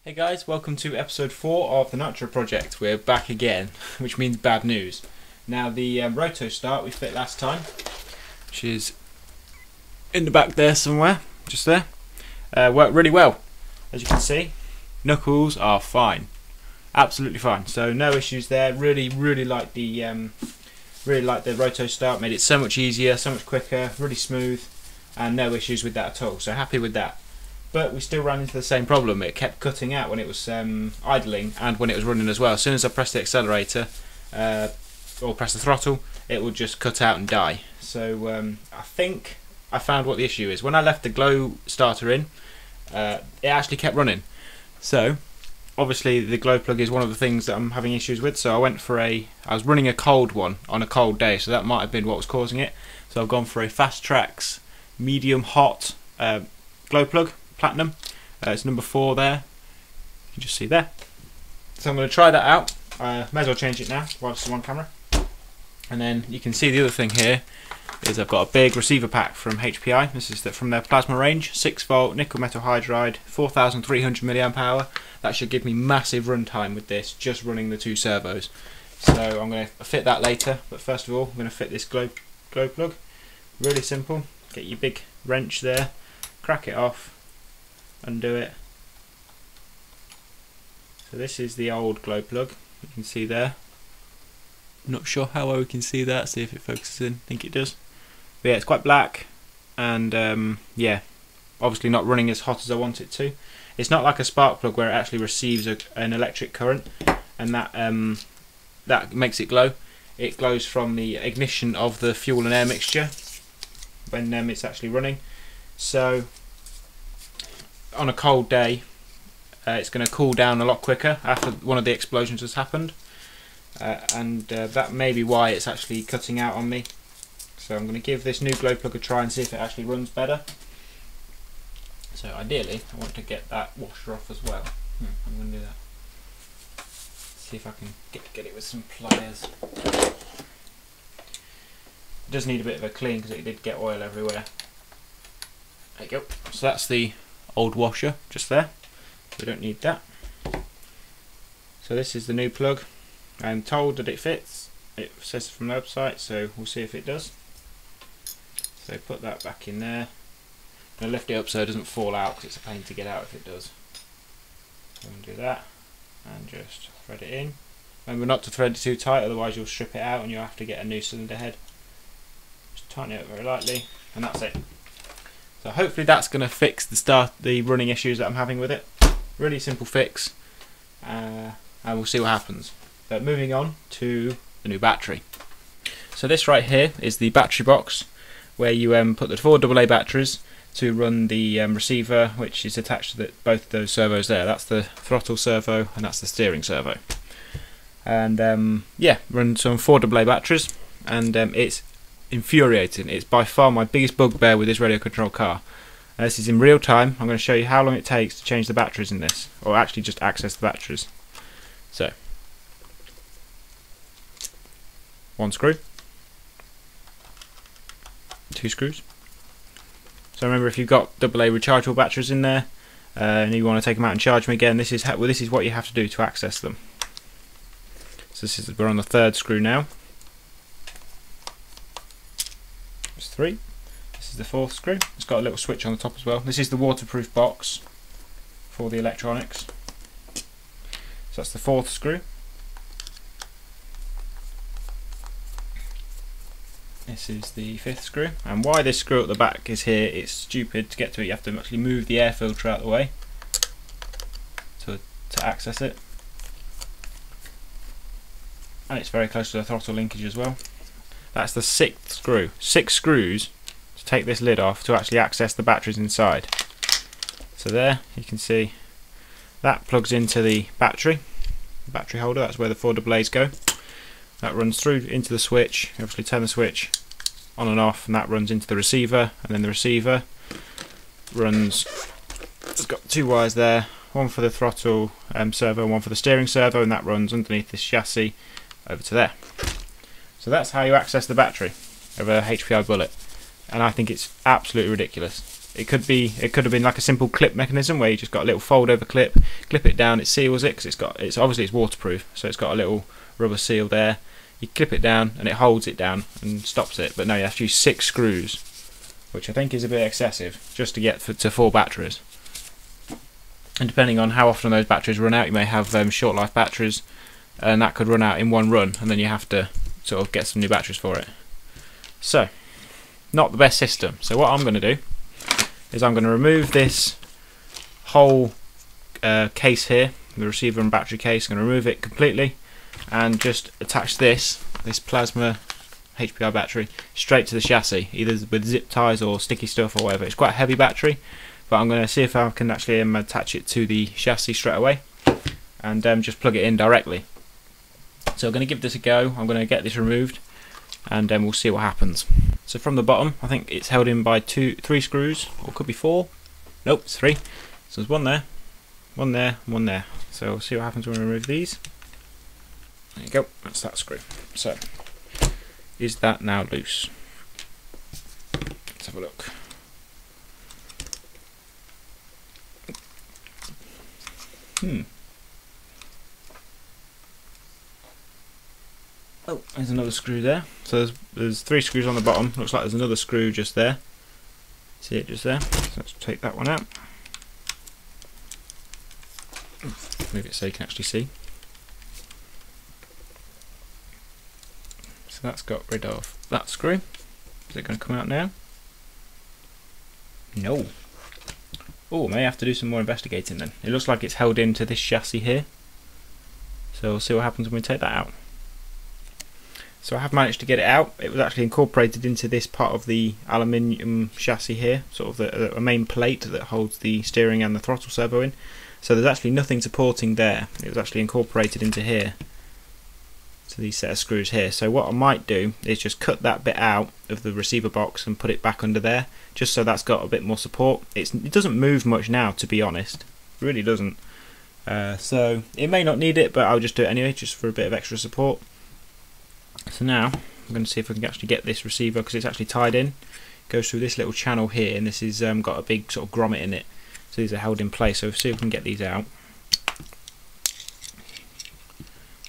Hey guys, welcome to episode 4 of the Nitro project. We're back again, which means bad news. Now the roto start we fit last time, which is in the back there somewhere, just there, worked really well. As you can see, knuckles are fine, absolutely fine. So no issues there. Really like the roto start. Made it so much easier, so much quicker, really smooth, and no issues with that at all. So happy with that. But we still ran into the same problem. It kept cutting out when it was idling and when it was running as well. As soon as I pressed the accelerator or press the throttle, it would just cut out and die. So I think I found what the issue is. When I left the glow starter in, it actually kept running. So obviously the glow plug is one of the things that I'm having issues with. So I was running a cold one on a cold day, so that might have been what was causing it. So I've gone for a Fastrax medium hot glow plug. Platinum. It's number 4 there. You can just see there. So I'm going to try that out. May as well change it now while it's on camera. And then you can see the other thing here is I've got a big receiver pack from HPI. This is from their plasma range, 6V nickel metal hydride, 4,300 mAh. That should give me massive runtime with this, just running the 2 servos. So I'm going to fit that later. But first of all, I'm going to fit this glow plug. Really simple. Get your big wrench there, crack it off. Undo it. So this is the old glow plug, you can see there. Not sure how well we can see that, see if it focuses in, I think it does. But yeah, it's quite black and yeah, obviously not running as hot as I want it to. It's not like a spark plug where it actually receives an electric current and that makes it glow. It glows from the ignition of the fuel and air mixture when it's actually running. So on a cold day, it's going to cool down a lot quicker after one of the explosions has happened, and that may be why it's actually cutting out on me. So I'm going to give this new glow plug a try and see if it actually runs better. So ideally I want to get that washer off as well. I'm going to do that. See if I can get it with some pliers. It does need a bit of a clean because it did get oil everywhere. There you go. So that's the old washer just there. We don't need that. So this is the new plug. I'm told that it fits. It says from the website, so we'll see if it does. So put that back in there. I'm going to lift it up so it doesn't fall out because it's a pain to get out if it does. So I'm going to do that and just thread it in. Remember not to thread it too tight, otherwise you'll strip it out and you'll have to get a new cylinder head. Just tighten it up very lightly and that's it. So hopefully that's going to fix the running issues that I'm having with it. Really simple fix, and we'll see what happens. But moving on to the new battery. So this right here is the battery box where you put the 4 AA batteries to run the receiver, which is attached to both of those servos there. That's the throttle servo and that's the steering servo. And yeah, run some 4 AA batteries, and it's infuriating. It's by far my biggest bugbear with this radio control car. This is in real time. I'm going to show you how long it takes to change the batteries in this, or actually just access the batteries. So 1 screw, 2 screws. So remember, if you've got AA rechargeable batteries in there and you want to take them out and charge them again, this is what you have to do to access them. So we're on the 3rd screw now. 3. This is the 4th screw. It's got a little switch on the top as well. This is the waterproof box for the electronics. So that's the 4th screw. This is the 5th screw. And why this screw at the back is here, it's stupid to get to it. You have to actually move the air filter out of the way to access it. And it's very close to the throttle linkage as well. That's the 6th screw. 6 screws to take this lid off to actually access the batteries inside. So there you can see that plugs into the battery holder. That's where the 4 AA's go. That runs through into the switch. You obviously turn the switch on and off, and that runs into the receiver, and then the receiver runs. It's got 2 wires there, one for the throttle servo and one for the steering servo, and that runs underneath this chassis over to there. So that's how you access the battery of a HPI Bullet, and I think it's absolutely ridiculous. it could have been like a simple clip mechanism where you just got a little fold over clip it down, it seals it, because it's obviously it's waterproof, so it's got a little rubber seal there. You clip it down and it holds it down and stops it. But no, you have to use 6 screws, which I think is a bit excessive just to get to 4 batteries. And depending on how often those batteries run out, you may have short life batteries, and that could run out in one run, and then you have to sort of get some new batteries for it. So, not the best system. So what I'm going to do is I'm going to remove this whole case here, the receiver and battery case. I'm going to remove it completely and just attach this plasma HPI battery straight to the chassis, either with zip ties or sticky stuff or whatever. It's quite a heavy battery, but I'm going to see if I can actually attach it to the chassis straight away and just plug it in directly. So I'm going to give this a go. I'm going to get this removed and then we'll see what happens. So from the bottom, I think it's held in by 3 screws, or could be 4. Nope, it's 3. So there's one there, one there, one there. So we'll see what happens when we remove these. There you go, that's that screw. So, is that now loose? Let's have a look. Oh, there's another screw there. So there's 3 screws on the bottom. Looks like there's another screw just there. See it just there? So let's take that one out. Move it so you can actually see. So that's got rid of that screw. Is it going to come out now? No. Oh, may have to do some more investigating then. It looks like it's held into this chassis here. So we'll see what happens when we take that out. So I have managed to get it out. It was actually incorporated into this part of the aluminium chassis here, sort of the main plate that holds the steering and the throttle servo in. So there's actually nothing supporting there. It was actually incorporated into here, to these set of screws here. So what I might do is just cut that bit out of the receiver box and put it back under there, just so that's got a bit more support. It doesn't move much now, to be honest. It really doesn't. So it may not need it, but I'll just do it anyway, just for a bit of extra support. So now I'm going to see if I can actually get this receiver, because it's actually tied in. It goes through this little channel here, and this has got a big sort of grommet in it. So these are held in place. So we'll see if we can get these out.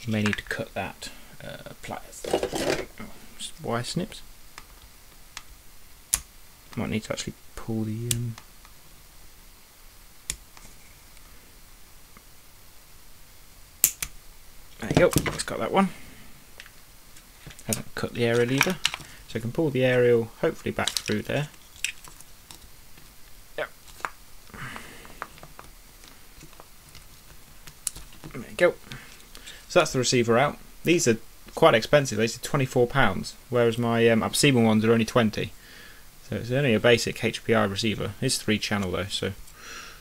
You may need to cut that pliers. Just wire snips. Might need to actually pull the there you go. Let's got that one. Hasn't cut the aerial either, so I can pull the aerial hopefully back through there. Yep. There you go. So that's the receiver out. These are quite expensive. These are £24, whereas my Absebon ones are only 20. So it's only a basic HPI receiver. It's 3-channel though. So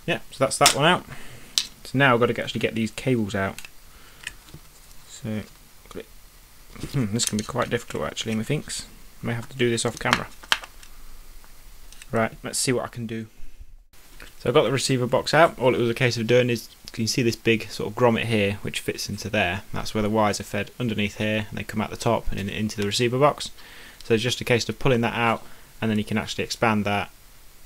yeah, so that's that one out. So now I've got to actually get these cables out. So. This can be quite difficult actually, methinks. I may have to do this off camera. Right, let's see what I can do. So I've got the receiver box out. All it was a case of doing is, you can see this big sort of grommet here which fits into there. That's where the wires are fed underneath here, and they come out the top and into the receiver box. So it's just a case of pulling that out, and then you can actually expand that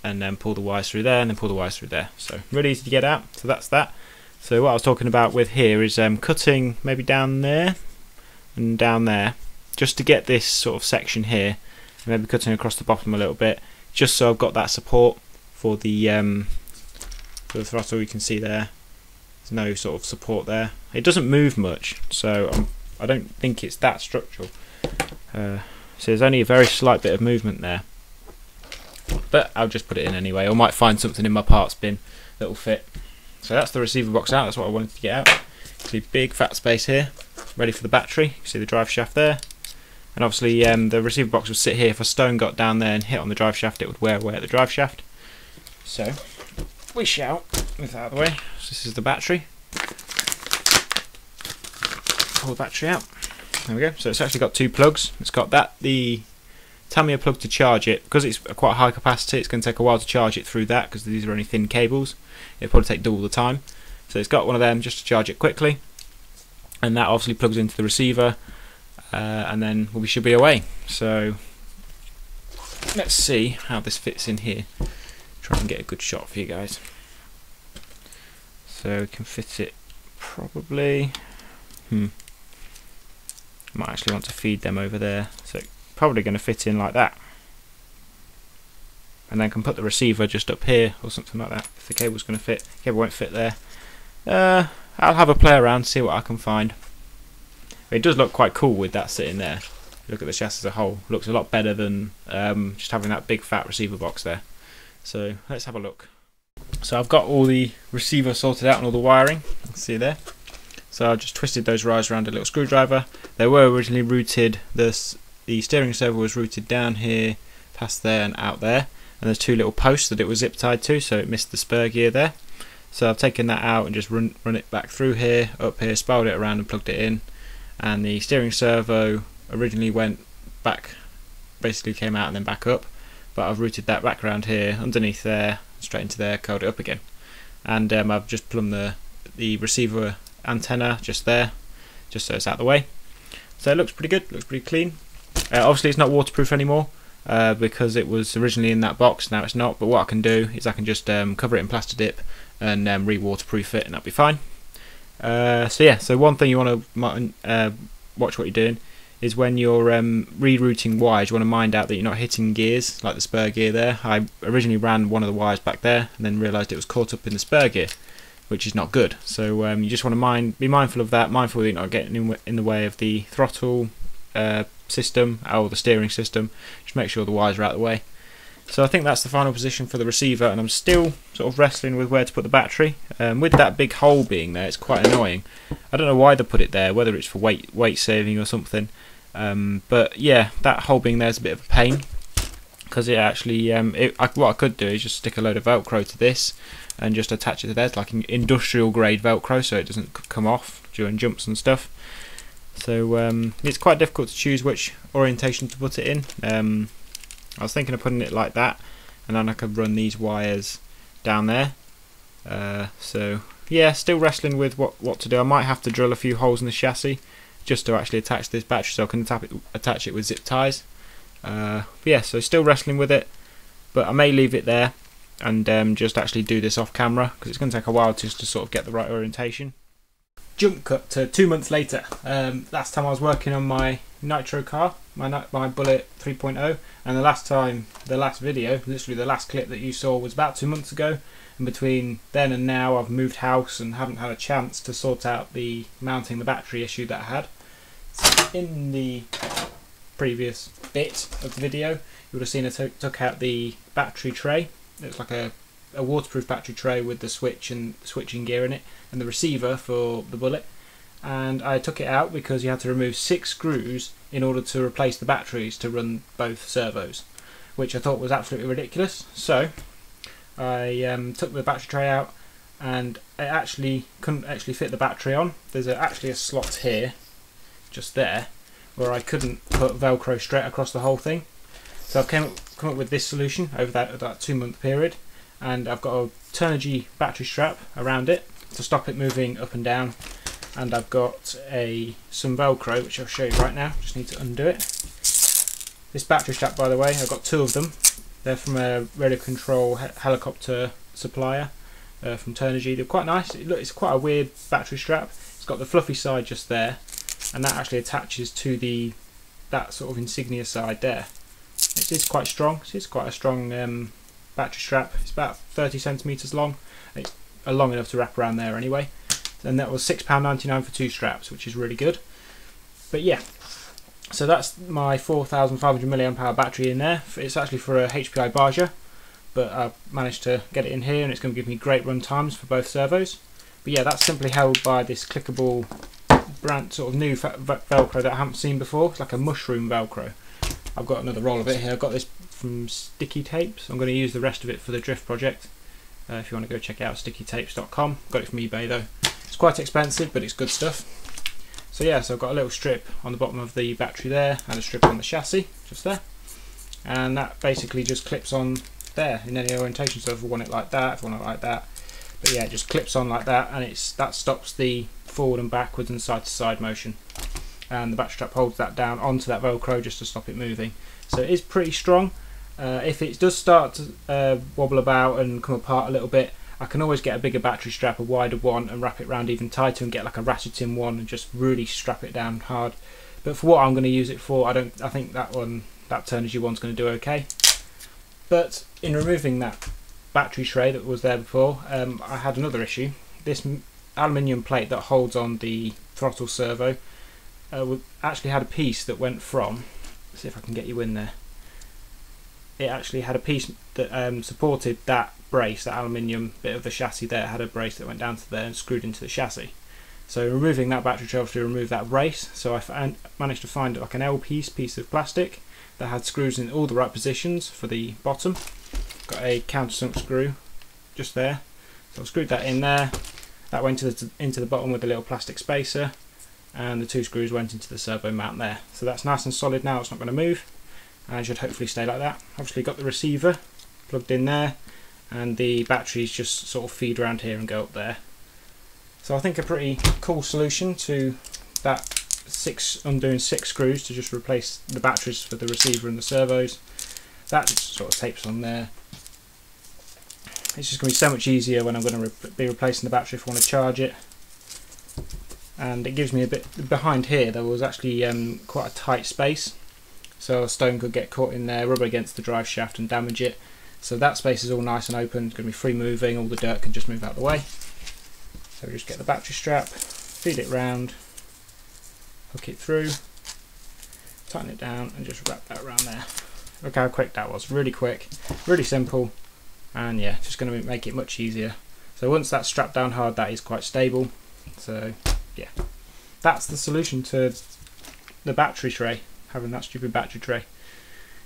and then pull the wires through there and then pull the wires through there. So really easy to get out. So that's that. So what I was talking about with here is cutting maybe down there and down there, just to get this sort of section here, and maybe cutting across the bottom a little bit, just so I've got that support for the throttle. You can see there, there's no sort of support there. It doesn't move much, so I don't think it's that structural. So there's only a very slight bit of movement there, but I'll just put it in anyway. I might find something in my parts bin that will fit. So that's the receiver box out. That's what I wanted to get out. See, big fat space here, ready for the battery. You can see the drive shaft there, and obviously the receiver box would sit here. If a stone got down there and hit on the drive shaft, it would wear away at the drive shaft. So we shall move that out of the way. So this is the battery. Pull the battery out. There we go. So it's actually got 2 plugs. It's got the Tamiya plug to charge it. Because it's quite high capacity, it's going to take a while to charge it through that, because these are only thin cables. It'll probably take double the time. So it's got one of them just to charge it quickly, and that obviously plugs into the receiver, and then we should be away. So let's see how this fits in here. Try and get a good shot for you guys. So we can fit it probably. Might actually want to feed them over there, so probably going to fit in like that. And then can put the receiver just up here or something like that. If the cable's going to fit, the cable won't fit there. I'll have a play around, see what I can find. It does look quite cool with that sitting there. Look at the chassis as a whole. It looks a lot better than just having that big fat receiver box there. So let's have a look. So I've got all the receiver sorted out and all the wiring. You can see there. So I just twisted those wires around a little screwdriver. They were originally routed. The steering servo was routed down here, past there, and out there. And there's two little posts that it was zip tied to, so it missed the spur gear there. So I've taken that out and just run it back through here, up here, spiraled it around and plugged it in. And the steering servo originally went back, basically came out and then back up, but I've routed that back around here, underneath there, straight into there, curled it up again. And I've just plumbed the receiver antenna just there, just so it's out of the way. So it looks pretty good, looks pretty clean. Obviously it's not waterproof anymore, because it was originally in that box. Now it's not, but what I can do is I can just cover it in plaster dip and re-waterproof it, and that'll be fine. So yeah, so one thing you want to watch what you're doing is when you're rerouting wires, you want to mind out that you're not hitting gears like the spur gear there. I originally ran one of the wires back there and then realised it was caught up in the spur gear, which is not good. So you just want to be mindful of that, mindful that you're not getting in the way of the throttle system or the steering system. Just make sure the wires are out of the way. So I think that's the final position for the receiver, and I'm still sort of wrestling with where to put the battery. With that big hole being there, it's quite annoying. I don't know why they put it there, whether it's for weight saving or something. But yeah, that hole being there is a bit of a pain, because it actually what I could do is just stick a load of Velcro to this and just attach it to there. It's like an industrial grade Velcro, so it doesn't come off during jumps and stuff. So it's quite difficult to choose which orientation to put it in. I was thinking of putting it like that, and then I could run these wires down there. So yeah, still wrestling with what to do. I might have to drill a few holes in the chassis just to actually attach this battery, so I can attach it with zip ties. Yeah, so still wrestling with it, but I may leave it there and just actually do this off camera, because it's going to take a while just to sort of get the right orientation. Jump cut to 2 months later. Last time I was working on my Nitro car, my Bullet 3.0, and the last video, literally the last clip that you saw, was about 2 months ago. And between then and now I've moved house and haven't had a chance to sort out the mounting the battery issue that I had. In the previous bit of the video you would have seen I took out the battery tray. It's like a waterproof battery tray with the switch and switching gear in it, and the receiver for the Bullet. And I took it out because you had to remove 6 screws in order to replace the batteries to run both servos, which I thought was absolutely ridiculous. So I took the battery tray out, and it couldn't actually fit the battery on. There's actually a slot here, just there, where I couldn't put Velcro straight across the whole thing. So I've come up with this solution over that 2 month period, and I've got a Turnigy battery strap around it to stop it moving up and down, and I've got some Velcro which I'll show you right now. Just need to undo it. This battery strap, by the way, I've got 2 of them. They're from a radio control helicopter supplier from Turnigy. They're quite nice. It's quite a weird battery strap. It's got the fluffy side just there, and that actually attaches to that sort of insignia side there. It is quite strong. It's quite a strong battery strap. It's about 30 centimeters long. It's long enough to wrap around there anyway. And that was £6.99 for 2 straps, which is really good. But yeah, so that's my 4,500 mAh battery in there. It's actually for a HPI Baja, but I managed to get it in here, and it's going to give me great run times for both servos. But yeah, that's simply held by this clickable brand, sort of new Velcro that I haven't seen before. It's like a mushroom Velcro. I've got another roll of it here. I've got this from Sticky Tapes. I'm going to use the rest of it for the drift project. If you want to go check it out, stickytapes.com. Got it from eBay though. It's quite expensive, but it's good stuff. So yeah, so I've got a little strip on the bottom of the battery there, and a strip on the chassis, just there. And that basically just clips on there in any orientation. So if I want it like that, if I want it like that. But yeah, it just clips on like that, and that stops the forward and backwards and side to side motion. And the battery strap holds that down onto that Velcro just to stop it moving. So it is pretty strong. If it does start to wobble about and come apart a little bit, I can always get a bigger battery strap, a wider one, and wrap it around even tighter and get like a ratcheting one and just really strap it down hard. But for what I'm going to use it for, I think that turn as you one's going to do okay. But in removing that battery tray that was there before, I had another issue. This aluminium plate that holds on the throttle servo actually had a piece that went from, let's see if I can get you in there. It actually had a piece that supported that brace, that aluminium bit of the chassis there had a brace that went down to there and screwed into the chassis. So removing that battery tray obviously removed that brace, so I managed to find like an L piece of plastic that had screws in all the right positions for the bottom. Got a countersunk screw just there, so I screwed that in there. That went into the bottom with a little plastic spacer, and the two screws went into the servo mount there. So that's nice and solid now, it's not going to move, and should hopefully stay like that. Obviously got the receiver plugged in there, and the batteries just sort of feed around here and go up there. So I think a pretty cool solution to that undoing 6 screws to just replace the batteries for the receiver and the servos. That just sort of tapes on there. It's just going to be so much easier when I'm going to be replacing the battery if I want to charge it. And it gives me a bit behind here. There was actually quite a tight space, so a stone could get caught in there, rub against the drive shaft and damage it. So that space is all nice and open, it's going to be free moving, all the dirt can just move out of the way. So we just get the battery strap, feed it round, hook it through, tighten it down and just wrap that around there. Look how quick that was, really quick, really simple, and yeah, just going to make it much easier. So once that's strapped down hard, that is quite stable. So yeah, that's the solution to the battery tray, having that stupid battery tray.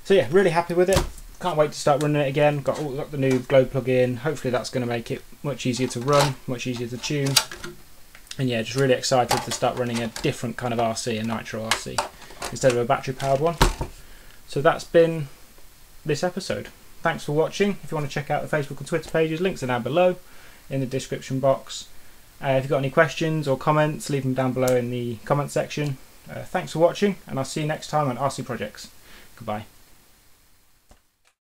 So yeah, really happy with it. Can't wait to start running it again. Got the new glow plug in. Hopefully that's going to make it much easier to run, much easier to tune. And yeah, just really excited to start running a different kind of RC, a Nitro RC, instead of a battery powered one. So that's been this episode. Thanks for watching. If you want to check out the Facebook and Twitter pages, links are down below in the description box. If you've got any questions or comments, leave them down below in the comment section. Thanks for watching, and I'll see you next time on RC Projects. Goodbye.